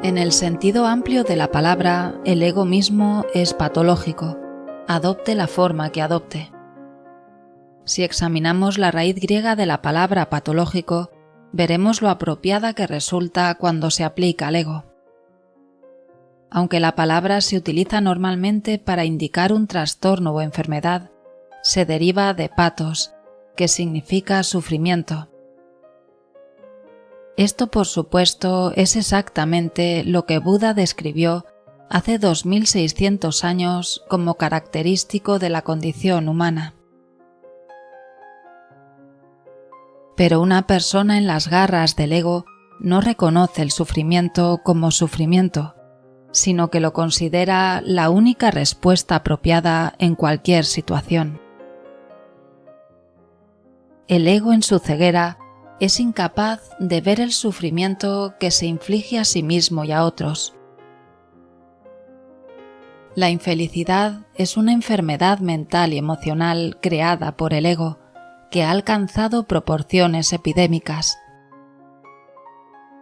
En el sentido amplio de la palabra, el ego mismo es patológico, adopte la forma que adopte. Si examinamos la raíz griega de la palabra patológico, veremos lo apropiada que resulta cuando se aplica al ego. Aunque la palabra se utiliza normalmente para indicar un trastorno o enfermedad, se deriva de patos, que significa sufrimiento. Esto, por supuesto, es exactamente lo que Buda describió hace 2600 años como característico de la condición humana. Pero una persona en las garras del ego no reconoce el sufrimiento como sufrimiento, sino que lo considera la única respuesta apropiada en cualquier situación. El ego en su ceguera es incapaz de ver el sufrimiento que se inflige a sí mismo y a otros. La infelicidad es una enfermedad mental y emocional creada por el ego, que ha alcanzado proporciones epidémicas.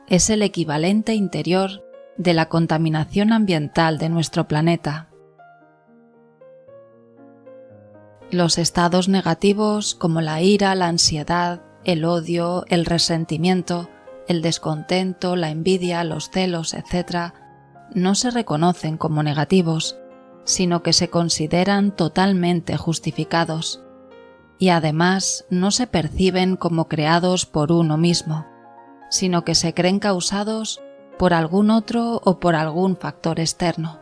Es el equivalente interior de la contaminación ambiental de nuestro planeta. Los estados negativos como la ira, la ansiedad, el odio, el resentimiento, el descontento, la envidia, los celos, etc., no se reconocen como negativos, sino que se consideran totalmente justificados, y además no se perciben como creados por uno mismo, sino que se creen causados por algún otro o por algún factor externo.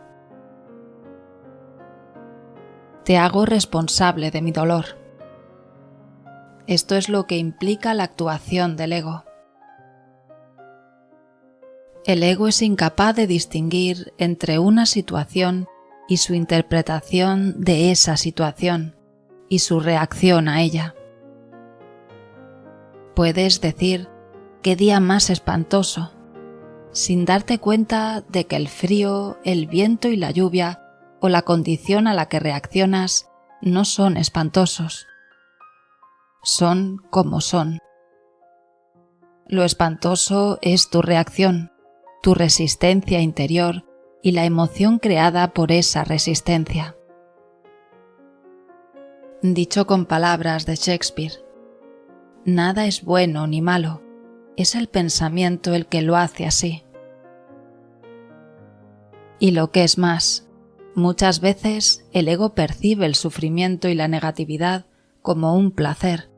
Te hago responsable de mi dolor. Esto es lo que implica la actuación del ego. El ego es incapaz de distinguir entre una situación y su interpretación de esa situación y su reacción a ella. Puedes decir «qué día más espantoso», sin darte cuenta de que el frío, el viento y la lluvia o la condición a la que reaccionas no son espantosos. Son como son. Lo espantoso es tu reacción, tu resistencia interior y la emoción creada por esa resistencia. Dicho con palabras de Shakespeare, nada es bueno ni malo, es el pensamiento el que lo hace así. Y lo que es más, muchas veces el ego percibe el sufrimiento y la negatividad como un placer,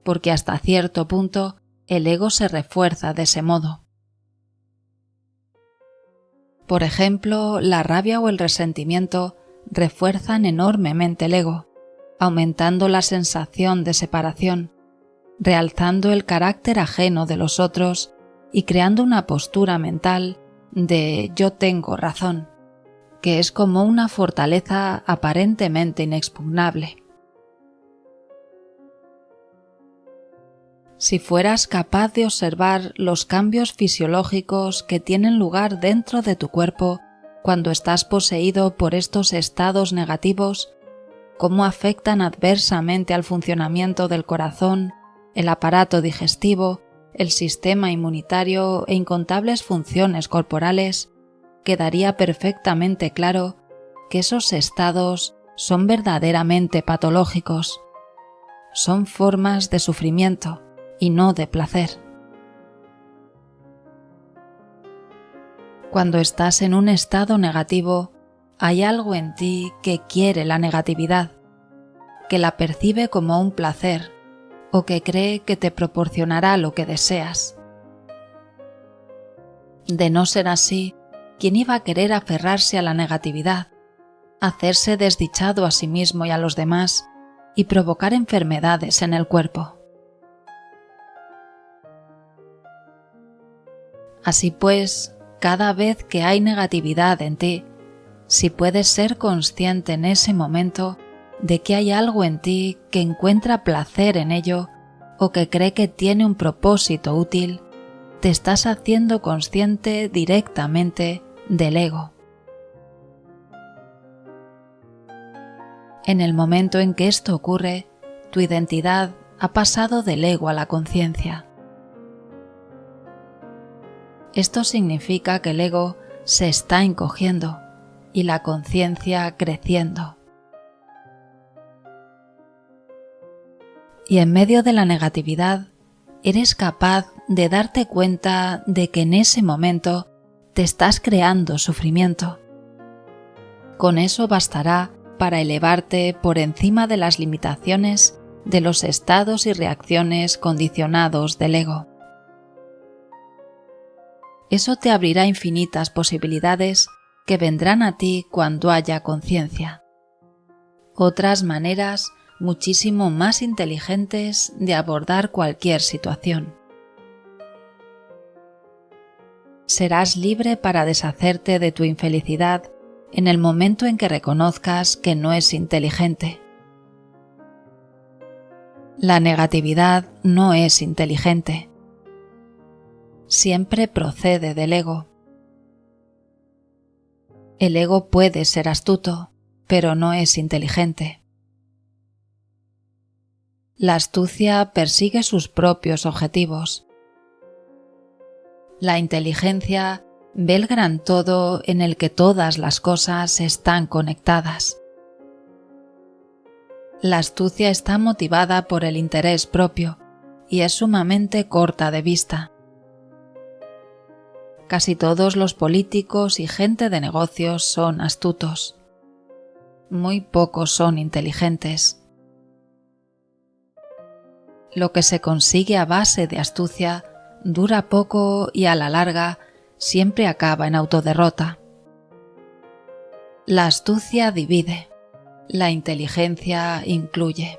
porque hasta cierto punto el ego se refuerza de ese modo. Por ejemplo, la rabia o el resentimiento refuerzan enormemente el ego, aumentando la sensación de separación, realzando el carácter ajeno de los otros y creando una postura mental de yo tengo razón, que es como una fortaleza aparentemente inexpugnable. Si fueras capaz de observar los cambios fisiológicos que tienen lugar dentro de tu cuerpo cuando estás poseído por estos estados negativos, cómo afectan adversamente al funcionamiento del corazón, el aparato digestivo, el sistema inmunitario e incontables funciones corporales, quedaría perfectamente claro que esos estados son verdaderamente patológicos. Son formas de sufrimiento y no de placer. Cuando estás en un estado negativo, hay algo en ti que quiere la negatividad, que la percibe como un placer o que cree que te proporcionará lo que deseas. De no ser así, ¿quién iba a querer aferrarse a la negatividad, hacerse desdichado a sí mismo y a los demás y provocar enfermedades en el cuerpo? Así pues, cada vez que hay negatividad en ti, si puedes ser consciente en ese momento de que hay algo en ti que encuentra placer en ello o que cree que tiene un propósito útil, te estás haciendo consciente directamente del ego. En el momento en que esto ocurre, tu identidad ha pasado del ego a la conciencia. Esto significa que el ego se está encogiendo y la conciencia creciendo. Y en medio de la negatividad, eres capaz de darte cuenta de que en ese momento te estás creando sufrimiento. Con eso bastará para elevarte por encima de las limitaciones de los estados y reacciones condicionados del ego. Eso te abrirá infinitas posibilidades que vendrán a ti cuando haya conciencia. Otras maneras muchísimo más inteligentes de abordar cualquier situación. Serás libre para deshacerte de tu infelicidad en el momento en que reconozcas que no es inteligente. La negatividad no es inteligente. Siempre procede del ego. El ego puede ser astuto, pero no es inteligente. La astucia persigue sus propios objetivos. La inteligencia ve el gran todo en el que todas las cosas están conectadas. La astucia está motivada por el interés propio y es sumamente corta de vista. Casi todos los políticos y gente de negocios son astutos. Muy pocos son inteligentes. Lo que se consigue a base de astucia dura poco y a la larga siempre acaba en autoderrota. La astucia divide, la inteligencia incluye.